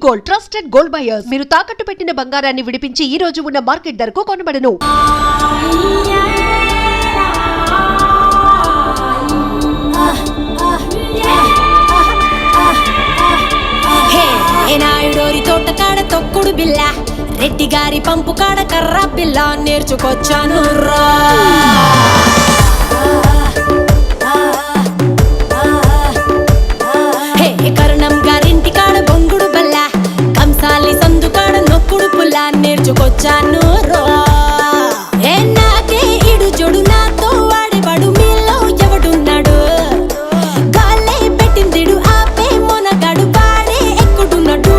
Gold, trusted gold buyers. మీరు తాకట్టు పెట్టిన బంగారాన్ని విడిపించి ఈ రోజు ఉన్న మార్కెట్ ధరకు కొనబడను. నాయుడోరి తోట కాడ తొక్కుడు బిల్ల, రెడ్డి గారి పంపు కాడ కర్ర బిల్ల నేర్చుకొచ్చాను రా. కరుణం గారింటి కాడ బొంగుడు బల్ల, కంసాలి సందు కాడ నొక్కుడు పుల్ల నేర్చుకొచ్చాను రా. నాకే ఇడు జొడు నాతో వాడేవాడు మీలో ఎవడున్నాడు? గాలే పెట్టిందిడు ఆపే మొనగాడు వాడే ఎక్కుడున్నాడు.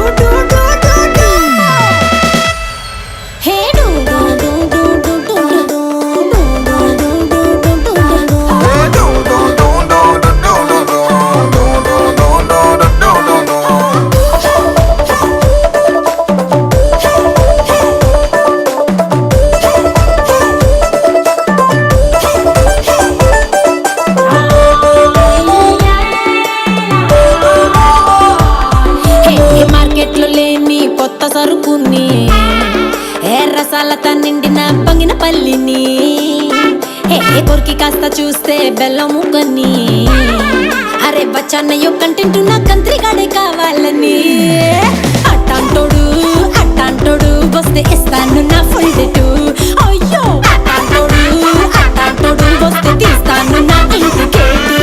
మార్కెట్లో లేని కొత్త సరుకుని, రసాలతో నిండిన పంగిన పల్లిని, కొరికి కాస్త చూస్తే బెల్లం ముక్కని, అరే బచ్చన్నయ్యో కంటెంట్ నా కంత్రిగాడే కావాలని. అట్టాంటోడు వస్తే ఇస్తాను నా ఫుల్ డేటు. అయ్యో అట్టాంటోడు వస్తే తీస్తాను నా ఇంటికేటు.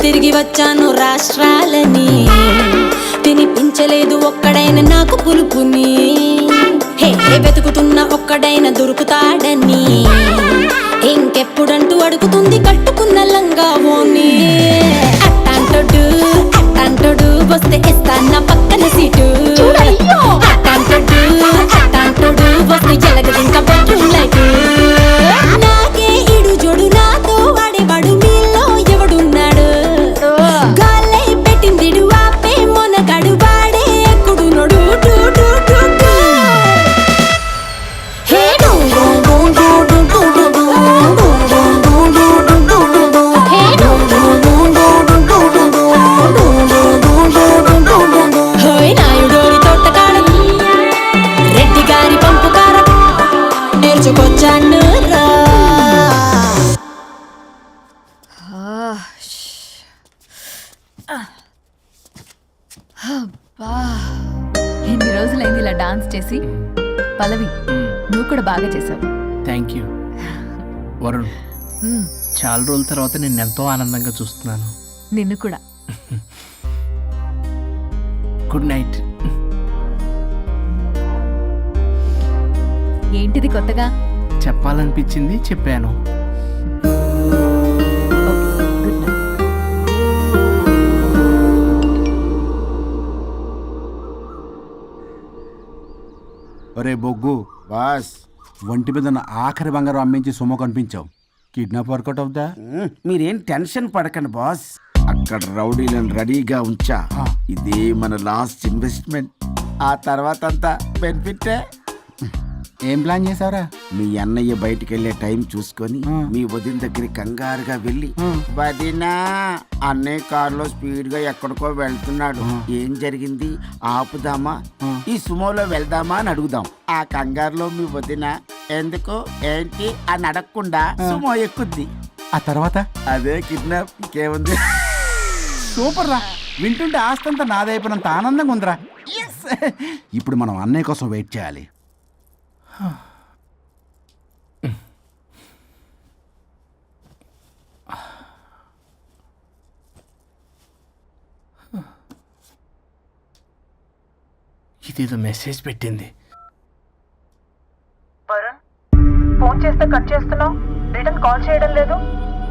తిరిగి వచ్చాను రాష్ట్రాలని, తినిపించలేదు ఒక్కడైనా నాకు పులుపుని. వెతుకుతున్న ఒక్కడైనా దొరుకుతాడని, ఇంకెప్పుడంటూ అడుగుతుంది కట్టుకున్న లంగా ఓని. అట్టాంటోడు వస్తే ఇస్తాను పక్కన సీటు. అట్టాంటోడు వస్తే ఎలగదు ఇంకా బెడ్రూమ్ లైట్. నాకే ఇడు జోడు నాతో వాడేవాడు మీలో ఎవడున్నాడు? గాలే పెట్టిందిడు ఆపే మొనగాడు వాడే ఎక్కుడున్నాడు. నాయుడోరి తోట కాడ రెడ్డి గారి పంపు కాడ నేర్చుకొచ్చాను రా. ఎన్ని రోజులైంది ఇలా డాన్స్ చేసి. పల్లవి, నువ్వు కూడా బాగా చేసావు. Thank you Varun. చాలా రోజుల తర్వాత నేను ఎంతో ఆనందంగా చూస్తున్నాను. నిన్ను కూడా. Good night. ఏంటిది కొత్తగా? చెప్పాలనిపించింది చెప్పాను. Good night. ఒరే బొగ్గు బాస్, ఒంటి మీద ఉన్న ఆఖరి బంగారం అమ్మించి సొమ్ము కనిపించావు. కిడ్నాప్ వర్కౌట్ అవుతా? మీరేం టెన్షన్ పడకండి బాస్. అక్కడ రౌడీలను రెడీగా ఉంచా. ఇదే మన లాస్ట్ ఇన్వెస్ట్మెంట్. ఆ తర్వాత అంతా బెనిఫిట్. ఏం ప్లాన్ చేసావురా? మీ అన్నయ్య బయటికి వెళ్ళే టైం చూసుకొని మీ వదిన దగ్గరికి కంగారుగా వెళ్ళి, వదినా అన్నయ్య కారులో స్పీడ్ గా ఎక్కడికో వెళ్తున్నాడు, ఏం జరిగింది, ఆపుదామా, ఈ సుమోలో వెళ్దామా అని అడుగుదాం. ఆ కంగారులో మీ వదిన ఎందుకు ఏంటి అని అడగకుండా సుమో ఎక్కుద్ది. ఆ తర్వాత అదే కిడ్నాప్. ఇంకేముంది? సూపర్ రా, వింటుంటే ఆస్తంతా నాదైపోయినంత ఆనందంగా ఉందిరా. ఇప్పుడు మనం అన్నయ్య కోసం వెయిట్ చేయాలి. ఇదేదో మెసేజ్ పెట్టింది. వరుణ్, ఫోన్ చేస్తే కట్ చేస్తున్నావు, రిటర్న్ కాల్ చేయడం లేదు.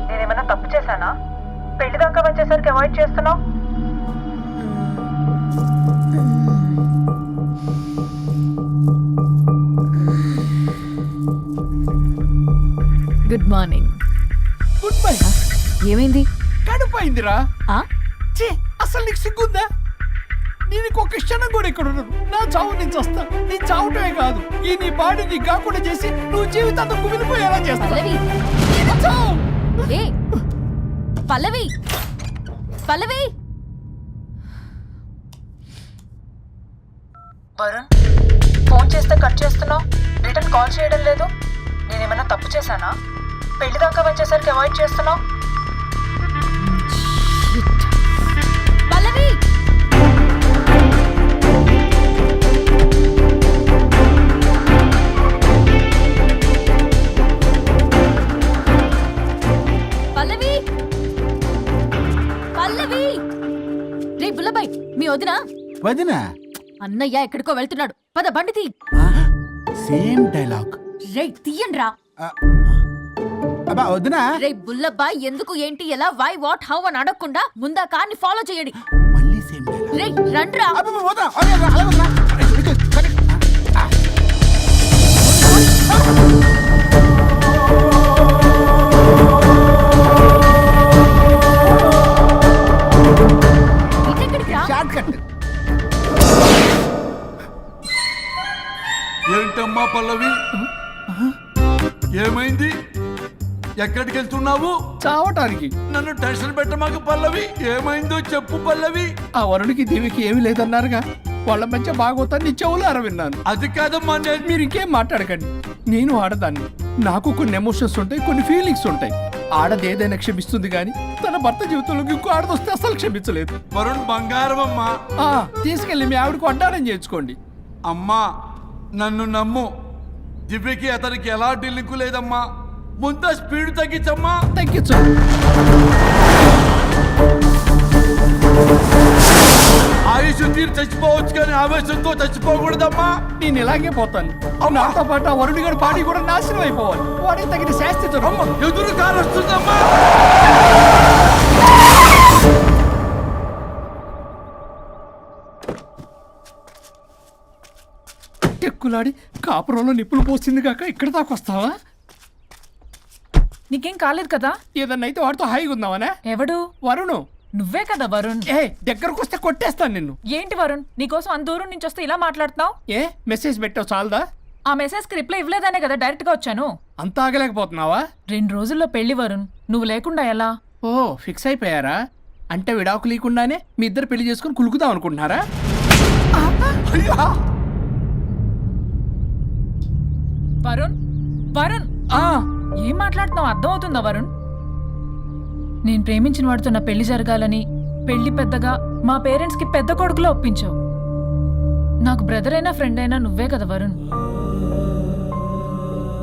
నేనేమన్నా తప్పు చేశానా? పెళ్లి దాకా దాకా వచ్చేసరికి అవాయిడ్ చేస్తున్నావు? Good morning. Good bye. ఏమైంది? కడుపైందిరా. ఆ? ఛీ, అసలు నీకు సిగ్గుందా? నేను ఇంకొక క్షణం కూడా ఇక్కడ ఉండను. నా చావు నుంచి వస్తా. నీ చావుటమే కాదు, ఈ నీ బాడీ నీకు కాకుండా చేసి నువ్వు జీవితాంతం కుమిలిపోయేలా చేస్తా. పల్లవి, చావు. ఏ పల్లవి, పల్లవి. వరుణ్, ఫోన్ చేస్తే కట్ చేస్తున్నావు, రిటర్న్ కాల్ చేయడం లేదు. నేనేమైనా తప్పు చేశానా? పెళ్లి దాకా వచ్చేసరికి అవాయిడ్ చేస్తున్నావు. పల్లవి, పల్లవి, పల్లవి. రే బుల్లబాయ్, మీ వదినా? వదినా అన్నయ్య ఎక్కడికో వెళ్తున్నాడు, పద బండి తీ. Same dialogue. రే తీయండి రా. అబ్బా వదినా. రే బుల్లబాయ్, ఎందుకు ఏంటి ఎలా వై వాట్ హౌ అని అడగకుండా ముందా కార్ని ఫాలో చేయండి. మళ్ళీ సేమ్ డైలాగ్. రే రండ్రా. అబ్బా వదినా, అలా వదినా. ఇటెక్కడికి రా. Short cut. ఏంటమ్మా పల్లవి, ఏమైంది? ఎక్కడికి వెళ్తున్నావు? చావటానికి. నన్ను టెన్షన్ పెట్టమాకు పల్లవి. ఏమైందో చెప్పు పల్లవి. ఆ వరుడికి దేవికి ఏమీ లేదన్నారుగా, వాళ్ళ మధ్య బాగోతాన్ని నీ చెవులారా విన్నాను. అది కాదమ్మా, నేను మీరు ఇంకేం మాట్లాడకండి. నేను ఆడదాన్ని, నాకు కొన్ని ఎమోషన్స్ ఉంటాయి, కొన్ని ఫీలింగ్స్ ఉంటాయి. ఆడది ఏదైనా క్షమిస్తుంది కానీ తన భర్త జీవితంలోకి ఇంకో ఆడదొస్తే అసలు క్షమించలేదు. వరుణ్ బంగారం అమ్మా. తీసుకెళ్ళి మీ ఆవిడకు వడ్డానం చేయించుకోండి. అమ్మా నన్ను నమ్ము, దివ్యకి అతనికి ఎలాంటి లింకు లేదమ్మా. ముందు స్పీడ్ తగ్గించమ్మా. తగ్గించు. ఆయుష్ తీరు చచ్చిపోవచ్చు కానీ ఆవేశంతో చచ్చిపోకూడదమ్మా. నేను ఇలాగే పోతాను. నాతో పాటు ఆ వరుడి గారి బాడీ కూడా నాశనం అయిపోవాలి. వాడికి తగిన శాస్తి దొరకదు. ఎదురు కారు వస్తుందమ్మా. ఎక్కులాడి కాపురంలో నిప్పులు పోసింది కాక ఇక్కడ దాకా వస్తావా? నీకేం కాలేదు కదా? ఏదన్నా అయితే వాడితో హాయిగా ఉందావనా? ఎవడు? వరుణు. నువ్వే కదా వరుణ్. దగ్గరకు వస్తే కొట్టేస్తాను నిన్ను. ఏంటి వరుణ్, నీకోసం అంత దూరం నుంచి వస్తే ఇలా మాట్లాడుతున్నావు? మెసేజ్ పెట్టావు చాలదా? ఆ మెసేజ్ కి రిప్లై ఇవ్వలేదనే కదా డైరెక్ట్ గా వచ్చాను. అంత ఆగలేకపోతున్నావా? 2 రోజుల్లో పెళ్లి వరుణ్, నువ్వు లేకుండా ఎలా? ఓ ఫిక్స్ అయిపోయారా? అంటే విడాకు లేకుండానే మీ ఇద్దరు పెళ్లి చేసుకుని కులుకుదాం అనుకుంటున్నారా? వరుణ్, వరుణ్, ఏం మాట్లాడుతున్నావు అర్థం అవుతుందా వరుణ్? నేను ప్రేమించిన వాడితో నా పెళ్లి జరగాలని పెళ్లి పెద్దగా మా పేరెంట్స్ కి పెద్ద కొడుకులో ఒప్పించావు. నాకు బ్రదర్ అయినా ఫ్రెండ్ అయినా నువ్వే కదా వరుణ్.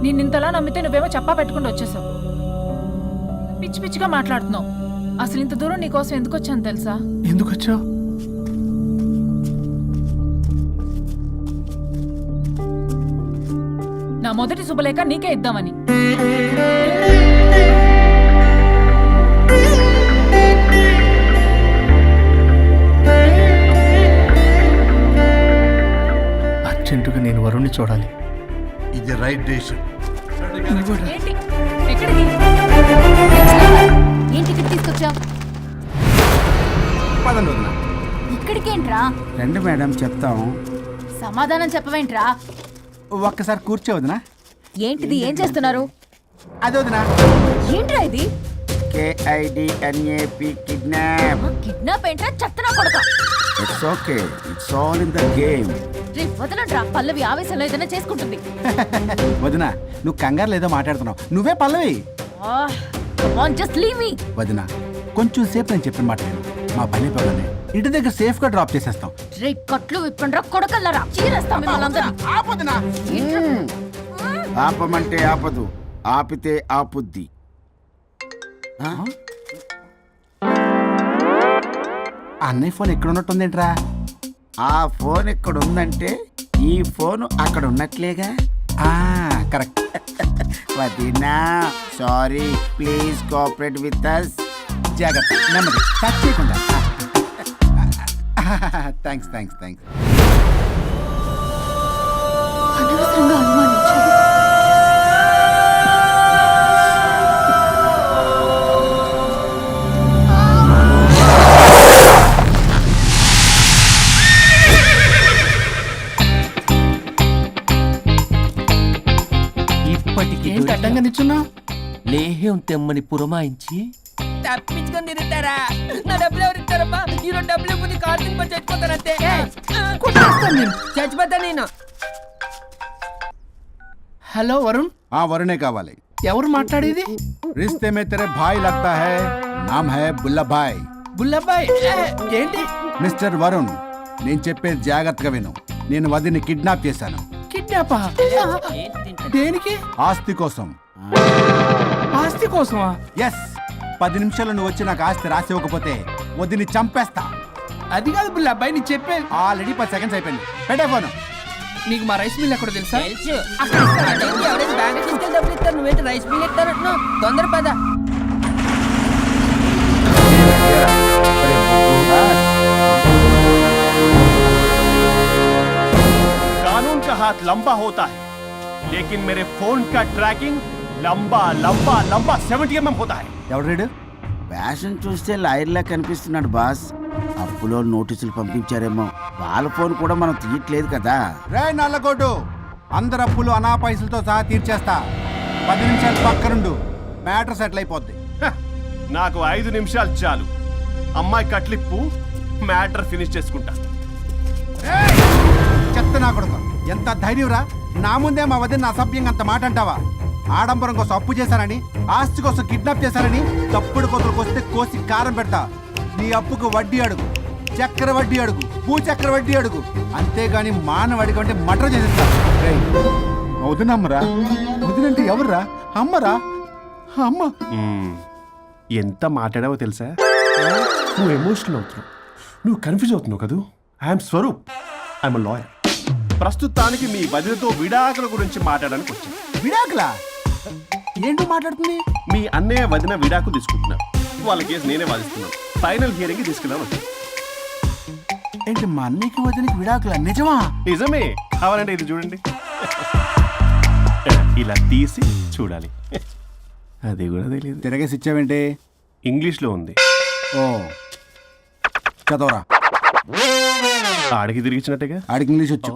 నేను ఇంతలా నమ్మితే నువ్వేమో చెప్పా పెట్టుకుంటూ వచ్చేసావు. పిచ్చి పిచ్చిగా మాట్లాడుతున్నావు. అసలు ఇంత దూరం నీకోసం ఎందుకు వచ్చాను తెలుసా? ఎందుకు వచ్చావు? నా మొదటి శుభలేఖ నీకే ఇద్దామని. అర్జెంటుగా నేను వరుణ్ణి చూడాలి. ఇది రైట్ డెసిషన్. ఏంటి? ఎక్కడికి? ఏంటి ఇక్కడ తీసుకొచ్చావు? పదండి వదినా. ఇక్కడికేంట్రా? రండి మేడం చెప్తాం. సమాధానం చెప్పవేంట్రా? ఒక్కసారి కూర్చో వదినా. ఏంటిది? ఏం చేస్తున్నారు? అదే వదినా. ఏంట్రా ఇది? KIDNAP kidnap. కిడ్నాప్ ఏంట్రా? చెత్తనా కొడక. It's okay, it's all in the game. రే వదలండ్రా, పల్లవి ఆవేశంలో ఏదైనా చేసుకుంటుంది. వదినా నువ్వు కంగారు లేదో మాట్లాడుతున్నావు. నువ్వే పల్లవి. Just leave me. వదినా కొంచెం సేపు నేను చెప్పిన మాట విను. మా పని పగలనే ఇంటి దగ్గర సేఫ్ గా డ్రాప్ చేసేస్తాం. రే కట్లు విప్పండ్రా కొడకల్లరా, చీరేస్తాం మిమ్మల్ని అందరినీ. ఆపమంటే ఆపదు, ఆపితే ఆపుద్ది. అన్నయ్య ఫోన్ ఎక్కడ ఉన్నట్టుందేంట్రా? ఆ ఫోన్ ఇక్కడ ఉందంటే ఈ ఫోన్ అక్కడ ఉన్నట్లేగా. కరెక్ట్. వదినా sorry, please cooperate with us. జాగ్రత్త నెమ్మది టచ్ చేయకుండా థ్యాంక్స్ థ్యాంక్స్ థ్యాంక్స్ అనవసరంగా అనుమానించాను. ఇప్పటికి ఏంటి అడ్డంగా నిల్చున్నా లేహ్యం తెమ్మని పురమాయించి తప్పించుకొని తిరుగుతారా నా డబ్బులు ఎవరు ఇస్తారమ్మా ఈరోజు డబ్బులు ఇవ్వదు కార్తీక్ పని చచ్చిపోతానంతే కొట్టేస్తాను నేను. చచ్చిపోతా నేను హలో వరుణ్, వరుణే కావాలి. ఎవరు మాట్లాడేది? रिश्ते में तेरे भाई लगता है नाम है बुल्ला भाई. బుల్లబ్బాయ్ ఏంటి? మిస్టర్ వరుణ్, నేను చెప్పేది జాగ్రత్తగా విను. నేను వదిని కిడ్నాప్ చేశాను. కిడ్నాపా? దేనికి? ఆస్తి కోసం. ఆస్తి కోసమా? ఎస్, 10 నిమిషాలు నువ్వు వచ్చి నాకు ఆస్తి రాసి ఇవ్వకపోతే వదిని చంపేస్తా. అది కాదు బుల్లబ్బాయ్, నీ చెప్పే. ఆల్రెడీ 10 సెకండ్స్ అయిపోయింది. పెట్టే ఫోను. నీకు మా రైస్ మిల్ ఎక్కడ తెలుసా? తెలుసు అక్కడ ఇస్తారు. అదేంటి, ఎవరైనా బ్యాంక్ తీసుకెళ్ళి డబ్బులు ఇస్తారు, నువ్వేంటి రైస్ బిల్ ఇస్తారంటున్నా? తొందర పద. कानून का हाथ लंबा होता है लेकिन मेरे फोन का ट्रैकिंग लंबा लंबा लंबा 70 mm होता है. ఎవడు రీడు? ఫ్యాషన్ చూస్తే లాయర్లా కనిపిస్తున్నాడు బాస్. అప్పులో నోటీసులు పంపించారేమో, వాళ్ళ ఫోన్ కూడా మనం తీయట్లేదు కదా. రే నల్లగొడ్డు, అందరు అప్పులు అనా పైసలతో సహా తీర్చేస్తా. 10 నిమిషాలు పక్కనుండు, మ్యాటర్ సెటిల్ అయిపోద్ది. హ, నాకు 5 నిమిషాలు చాలు. అమ్మాయి కట్లిప్పు, మ్యాటర్ ఫినిష్ చేసుకుంటా. చెత్త నా కొడుకు, ఎంత ధైర్యంరా! నా ముందే మా వదిన అసభ్యంగా అంత మాట అంటావా? ఆడంబరం కోసం అప్పు చేశారని, ఆస్తి కోసం కిడ్నాప్ చేశారని తప్పుడు కొతులకు వస్తే కోసి కారం పెడతా. నీ అప్పుకు వడ్డీ అడుగు, చక్కెర వడ్డీ అడుగు, భూచక్ర వడ్డీ అడుగు, అంతేగాని మానవ అడిగి అంటే మటర్ చేసేస్తా. వదినమ్మరా? వదినంటే ఎవర్రా? అమ్మరా? అమ్మ. ఎంత మాట్లాడావో తెలుసా? నువ్వు ఎమోషనల్ అవుతున్నావు, నువ్వు కన్ఫ్యూజ్ అవుతున్నావు కదూ. I'm Swaroop, I'm lawyer. ప్రస్తుతానికి మీ వదినతో విడాకుల గురించి మాట్లాడడానికి వచ్చాను. విడాకులా? ఏంటో మాట్లాడుతుంది? మీ అన్నయ్య వదిన విడాకులు తీసుకుంటున్నారు. వాళ్ళ కేసు నేనే వాదిస్తున్నాను. ఫైనల్ హియరింగ్ తీసుకెళ్ళాను వచ్చాను. ఏంటి మా అన్నయ్యకి వదినకి విడాకులా? నిజమా? నిజమే. కావాలంటే ఇది చూడండి. ఇలా తీసి చూడాలి. అది కూడా తెలియదు. తిరగేసి ఇచ్చావేంటి? ఇంగ్లీష్లో ఉంది. ఓ, చదవరా. ఆడికి తిరిగిచ్చినట్టుగా. ఆడికి ఇంగ్లీష్ వచ్చు.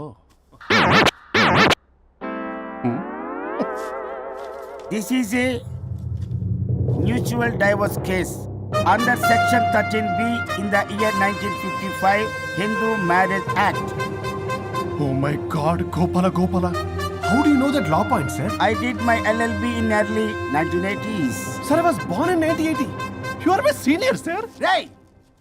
This is a mutual divorce case under section 13B in the year 1955 Hindu marriage act. Oh my God, Gopala. How do you know that law point, sir? I did my LLB in early 1980s. Sir, I was born in 1980. You are my senior, sir. రేయ్,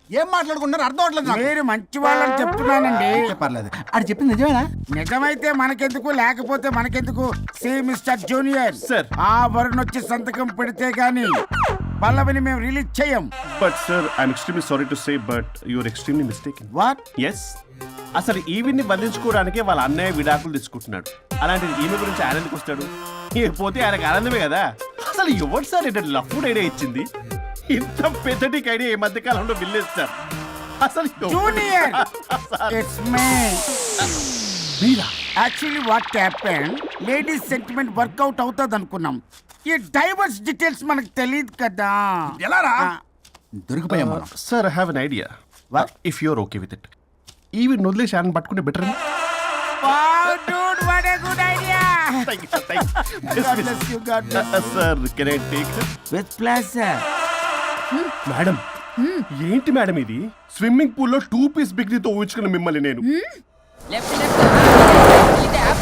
ఏం మాట్లాడుకుంటున్నారు అర్థం అవట్లేదు నాకు. మీరు మంచి వాళ్ళని చెప్తున్నానండి. పర్లేదు, అది చెప్పింది నిజమేనా? నిజమైతే మనకెందుకు, లేకపోతే మనకెందుకు? See mister junior, Sir. ఆ వరుణ్ వచ్చి సంతకం పెడితే గాని పల్లవిని మేము రిలీజ్ చేయం. But sir, I'm extremely sorry to say, but you are extremely mistaken. What? Yes. అసలు ఈవిడ్ని బంధించుకోవడానికే వాళ్ళ అన్నయ్య విడాకులు తీసుకుంటున్నాడు. అలాంటిది ఈమె గురించి ఆయన ఎందుకు వస్తాడు? పోతే ఆయనకు ఆనందమే కదా. అసలు ఎవరు సార్ ఏంటో లఫ్డ్ ఐడియా ఇచ్చింది? ఇంత పెద్దటికి ఐడియా ఈ మధ్య కాలంలో విల్లేస్తారు. అసలు జూనియర్, ఇట్స్ మీ. మీరా? Actually what happen, ladies sentiment work out అవుతుంది అనుకున్నాం. ఈ డైవర్స్ డీటెయిల్స్ మనకు తెలియదు కదా. ఎలా రా? దొరికిపోయాం మనం. Sir, I have an idea. What? If you're okay with it, ఈవిడ్ వదిలేసి ఆయన పట్టుకుంటే better. Wow, dude, what a good idea. Sir, can I take? With pleasure. Madam, ఏంటి మేడం ఇది? స్విమ్మింగ్ పూల్ లో 2 పీస్ బిగ్నీతో ఊహించుకున్న మిమ్మల్ని నేను. లెఫ్ట్ లెఫ్ట్ ఇది యాప్.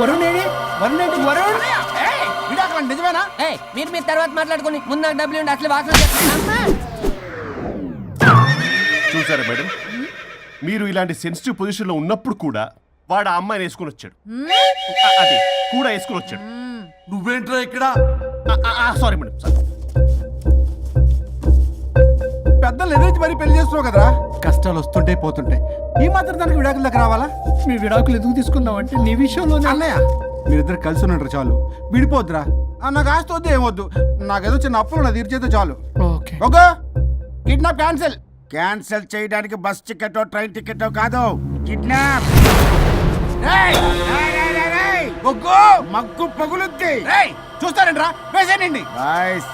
వరుణ్ ఏడి? వరుణ్ ఏంటి? వరుణ్ విడాకులా? నిజమేనా? ఏయ్, మీరు తర్వాత మాట్లాడుకొని ముందు నాకు డబ్బులు ఉండి అసలు వాసన చేస్తున్నా. చూసారా మేడం, మీరు ఇలాంటి సెన్సిటివ్ పొజిషన్ లో ఉన్నప్పుడు కూడా వాడు ఆ అమ్మాయిని వేసుకుని వచ్చాడు. అదే కూడా వేసుకుని వచ్చాడు. నువ్వేంట్రా ఇక్కడ? Sorry madam, sorry. పెద్దలు ఎదురు మరి పెళ్లి చేస్తున్నావు కదరా. కష్టాలు వస్తుంటే పోతుంటాయి, ఈ మాత్రం దానికి విడాకుల దగ్గర రావాలా? మీ విడాకులు ఎందుకు తీసుకున్నావు అంటే నీ విషయంలోనే. అన్నయ్య, మీరిద్దరు కలిసి ఉన్నట్టు చాలు, విడిపోద్దురా. నాకు ఆస్తి వద్దు ఏమొద్దు, నాకేదో చిన్న అప్పులు నా తీర్చేస్తే చాలు. Okay okay, kidnap cancel. Cancel చేయడానికి బస్ టికెటో ట్రైన్ టికెటో కాదు, కిడ్నాప్. మగ్గు పగులుద్ది. చూస్తారంట్రా, వేసేయండి. బాయ్స్,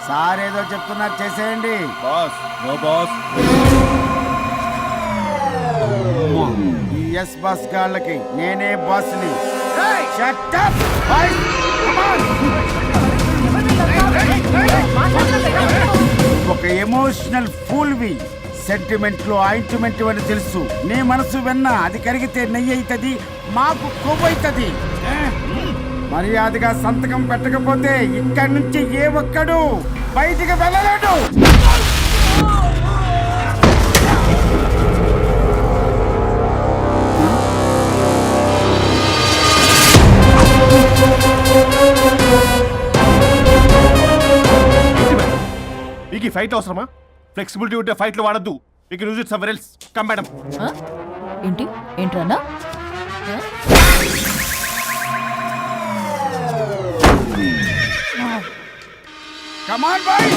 సార్ ఏదో చెప్తున్నారు, చేసేయండి. Boss no boss. ఈ ఎస్ బస్ గాళ్ళకి నేనే బాస్ని. Shut up, boys. Come on. ఒక ఎమోషనల్ ఫూల్వి, సెంటిమెంట్లు ఆయింట్మెంట్ అని తెలుసు. నీ మనసు వెన్న, అది కరిగితే నెయ్యి అవుతుంది, మాకు కొవ్వవుతుంది. మర్యాదగా సంతకం పెట్టకపోతే ఇక్కడి నుంచి ఏ ఒక్కడు బయటికి వెళ్ళలేడు. మీకు ఈ ఫైట్ అవసరమా? ఫ్లెక్సిబిలిటీ ఉంటే ఫైట్లు వాడద్దు. You can use it somewhere else. Come madam. ఏంటి ఏంట్రన్నా? Come on, boys.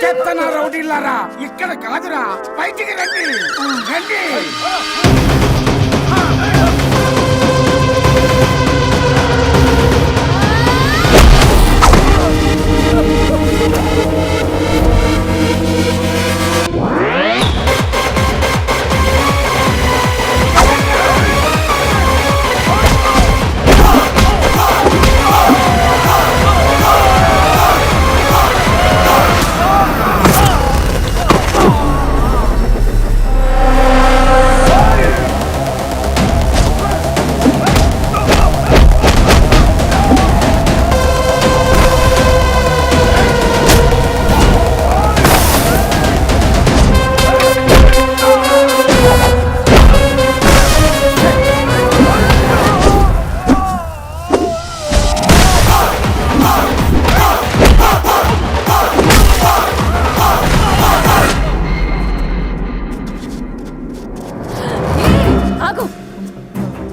చెత్తనా రౌడీలారా, ఇక్కడ కాదురా, బయటికి రండి రండి.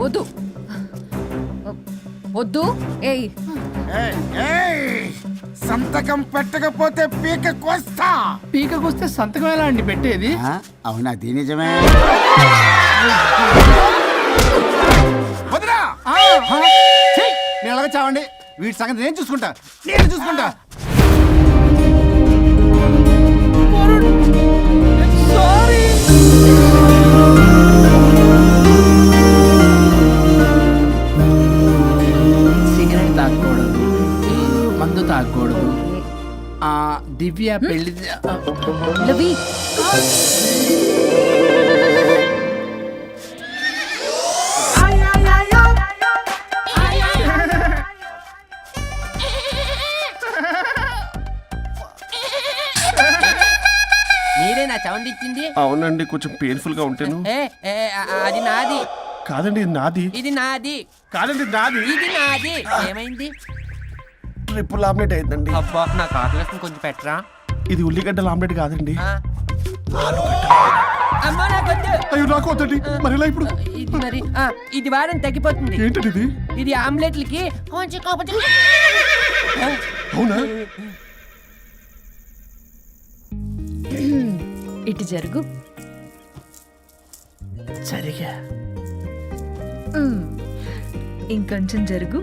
వద్దు వద్దు. ఏయ్ సంతకం పెట్టకపోతే పీక కోస్తా. పీకకొస్తే సంతకం ఎలా అండి పెట్టేది? అవునా, అది నిజమే. వదిరా, నేను అలాగే చావండి. వీటి సంగతి నేను చూసుకుంటా. సిగరెట్ తాగకూడదు, మందు తాగకూడదు. దివ్య పెళ్లి లవి. మీరే నా సౌండ్ ఇచ్చింది? అవునండి, కొంచెం పెయిన్ఫుల్ గా ఉంటాను. అది నాది కాదండి, ఇది నాది. ఇది నాది కాదండి, నాది. ఇది నాది. ఏమైంది? ట్రిపుల్ ఆమ్లెట్ అయిందండి. అబ్బా, నాకు ఆకలిస్తుంది, కొంచెం పెట్టరా. ఇది ఉల్లిగడ్డల ఆమ్లెట్ కాదండి. అమ్మా, నాకొద్దు. అయ్యో, నాకు వద్దండి. మరి ఇలా ఇప్పుడు ఇది మరి ఇది వారం తగ్గిపోతుంది. ఏంటండి ఇది? ఇది ఆమ్లెట్లకి కొంచెం అవునా? ఇటు జరుగు. సరిగా ఇంకొంచెం జరుగు.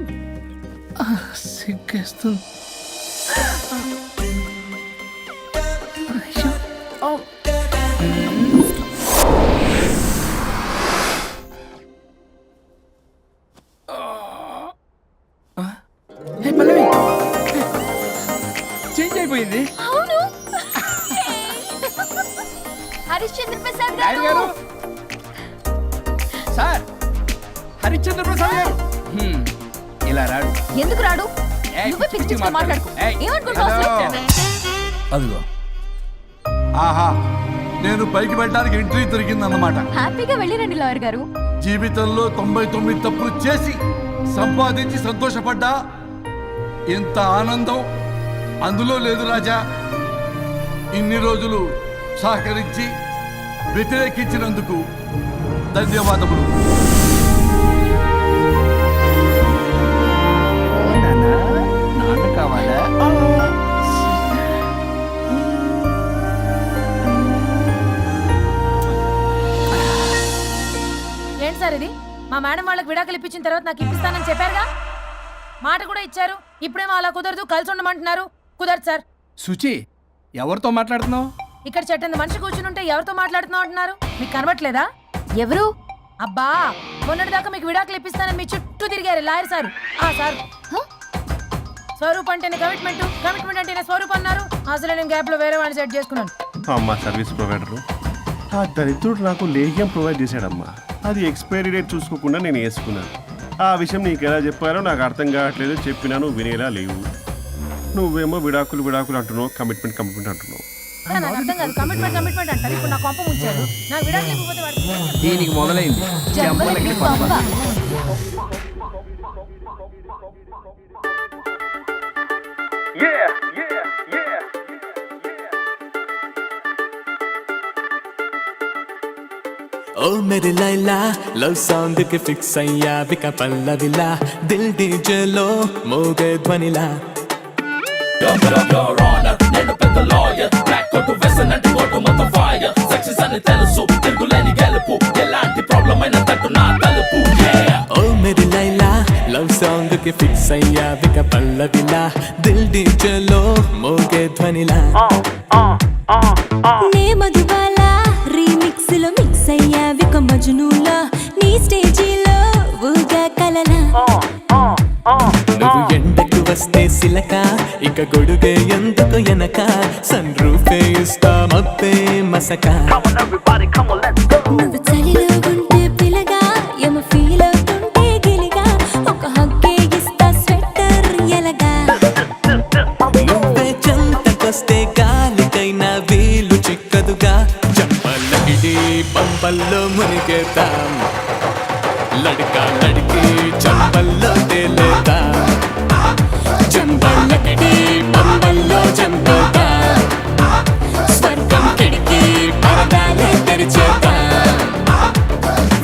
సిగ్గేస్తుంది. అయిపోయింది. అవును. హరిశ్చంద్ర ప్రసాద్ నాయుడు గారు సార్, హరిశ్చంద్ర ప్రసాద్ గారు ఇలా రాడు. ఎందుకు రాడు? ఏయ్, నువ్వే పిచ్చి పిచ్చిగా మాట్లాడుకో. ఏయ్, ఏమనుకుంటావు అసలు? అదిగో ఆహా, నేను పైకి వెళ్ళడానికి ఎంట్రీ దొరికిందన్నమాట. హ్యాపీగా వెళ్ళిరండి లాయర్ గారు. జీవితంలో 99 తప్పులు చేసి సంపాదించి సంతోషపడ్డా ఇంత ఆనందం అందులో లేదు రాజా. ఇన్ని రోజులు సహకరించి వ్యతిరేకించినందుకు ధన్యవాదములు. నాన్న కావాలా? ఏంటి సార్ ఇది? మా మేడం వాళ్ళకి విడాకులు ఇప్పించిన తర్వాత నాకు ఇప్పిస్తానని చెప్పారుగా, మాట కూడా ఇచ్చారు. ఇప్పుడేమో అలా కుదరదు, కలిసి ఉండమంటున్నారు. కుదరదు సార్. సుచి, ఎవరితో మాట్లాడుతున్నావు? ఇక్కడ చెట్టంత మనిషి కూర్చుని ఉంటే ఎవరితో మాట్లాడుతున్నావు అంటున్నారు? మీకు కనబట్లేదా? ఎవరు? అబ్బా, మొన్నటిదాకా మీకు విడాకులు ఇప్పిస్తానని మీ చుట్టూ తిరిగారు లాయర్ సార్. సార్, స్వరూప్ అంటేనే కమిట్మెంట్, కమిట్మెంట్ అంటేనే స్వరూప్ అన్నారు. అసలు నేను గ్యాప్ లో వేరే వాడిని సెట్ చేసుకున్నాను. అమ్మా సర్వీస్ ప్రొవైడరు ఆ దరిద్రుడు నాకు లేహ్యం ప్రొవైడ్ చేశాడమ్మా. అది ఎక్స్పైరీ డేట్ చూసుకోకుండా నేను వేసుకున్నాను. ఆ విషయం నీకు ఎలా చెప్పారో నాకు అర్థం కావట్లేదు. చెప్పినాను వినేలా లేవు. నువ్వేమో విడాకులు విడాకులు అంటున్నావు, కమిట్మెంట్ కమిట్మెంట్ అంటున్నావు. నాకు అర్థం కాదు. కమిట్మెంట్ కమిట్మెంట్ అంటారు. ఇప్పుడు నా కొంప ముంచారు. నాకు విడాకులు ఇవ్వకపోతే వాడికి దీనికి మొదలైంది చెంపలకి పంప. ओ मेरी लैला लव सॉन्ग के फिक्स अయ్యా విక పల్లవిలా దిల్ డీజే లో మోగే ధ్వనిలా నేను పెద్ద లాయర్ బ్లాక్ కోట్ వెసన్ అంటే కోట్ మొత్తం ఫైర్ సక్సెస్ అని తెలుసు తిరుగులేని గెలుపు ఎలాంటి ప్రాబ్లం అయినా తట్టు నా తలుపు ఓ మేరీ లైలా లవ్ సాంగ్ కి ఫిక్స్ అయ్యా విక పల్లవిలా దిల్ డీజే లో మోగే ధ్వనిలా నే మధుబాల రీమిక్స్ లో మిక్స్ అయ్యా విక మజ్నూలా నీ స్టేజీలో ఊగా కలలా నువ్వు ఎండకు వస్తే సిలక ఇక గొడుగే ఎందుకు ఎనక సన్ రూఫే ఇస్తా మబ్బే మసక నువ్వు చలిలో ఉంటే పిలగా ఏమ ఫీల్ అవుతుంటే గిలిగా ఒక హగ్గే ఇస్తా స్వెటర్ ఎలగా నువ్వే చెంతకొస్తే గాలికైనా వీలు చిక్కదుగా చంపలకిడి పంపల్లో మునిగేతాం లడికా లడికి చంపల్లో తేలేతా చంపలకిడి పంపల్లో చంపేతా స్వర్గం కిడికి పరదాలే తెరిచేతా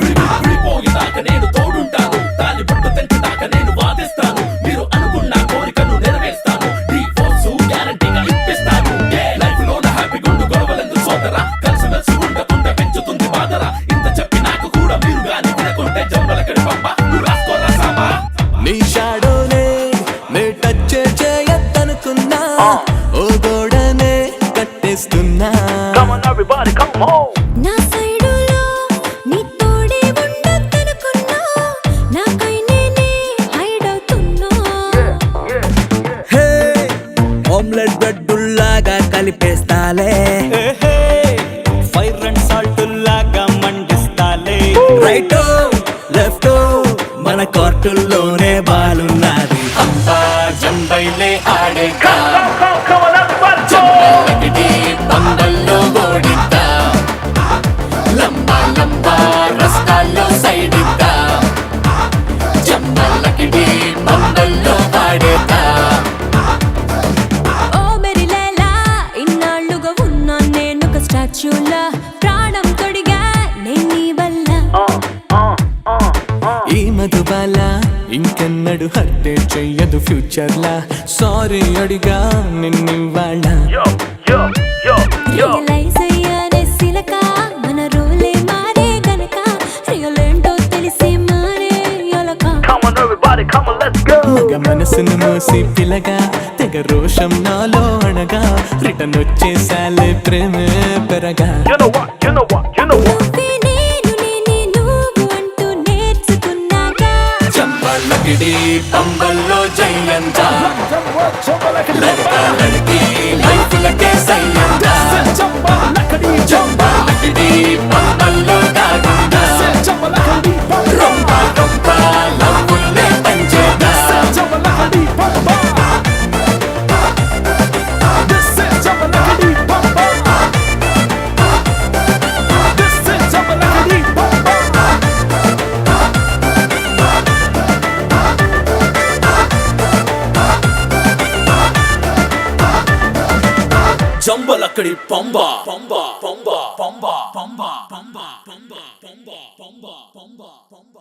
విడిపోయినాక నేను తోడుంటాను తాలి పట్టు తెంచుదాకా నేను వాదిస్తాను మీరు అనుకున్న కోరికను నెరవేర్స్తాను డివోర్స్ గ్యారంటీగా ఇప్పిస్తాను లైఫ్ లో హ్యాపీ గుండు గొడవలందు సోదరా కలిసి మెలిసి ఉండకుండా పెంచుతుంది బాధరా ఇంత చెప్పి నాకు కూడా మీరు గాని వినకుంటే జంబలకడి పంప నువ్వు రాసుకోరా సామా నీ షాడోనే నే టచ్ చేయద్దనుకున్నా ఓ గోడనే కట్టేస్తున్నా నా సైడులో నీ తోడే ఉండొద్దనుకున్నా నాకై నేనే హైడ్ అవుతున్నా హే ఆమ్లెట్ బ్రెడ్డుల్లాగా కలిపేస్తాలే ఫైర్ అండ్ సాల్ట్ లాగా మండిస్తాలే రైట్ లెఫ్ట్ మన కోర్టుల్లోనే బాలున్నది అంబా జంబైలే ఆడేగా జంబలకిడి బండల్లో ఓడిద్దా లంబా లంబా రస్తాల్లో సైడిద్దా జంబలకిడి బండల్లో ఆడేదా ఓ మెరి లైలా ఇన్నాళ్ళుగా ఉన్నా నేను ఒక స్టాచ్యూలా ప్రాణం తొడిగా నేను నీ వల్ల ఈ మధుబాల ఇంకెన్నడు హర్టే చెయ్యదు ఫ్యూచర్ లా సారీ అడిగా నిన్నివాళ్ళ రియలైజ్ అయ్యానే సిలక మన రోలే మారే గనక రియల్ ఏంటో తెలిసి మారే యొలక మగ మనసును మోసి పిలగా తెగ రోషం నాలో అణగా రిటర్న్ వచ్చేసాలే ప్రేమే పెరగా నువ్వే నేను నేనే నువ్వు అంటూ నేర్చుకున్నాగా చంపలకిడి పంబల్లో జయంత లడికి చంబలక్కడి పంబ పంబ పంబ పంబ పంబ పంబ పంబ పంబ పంబ పంబ పంబ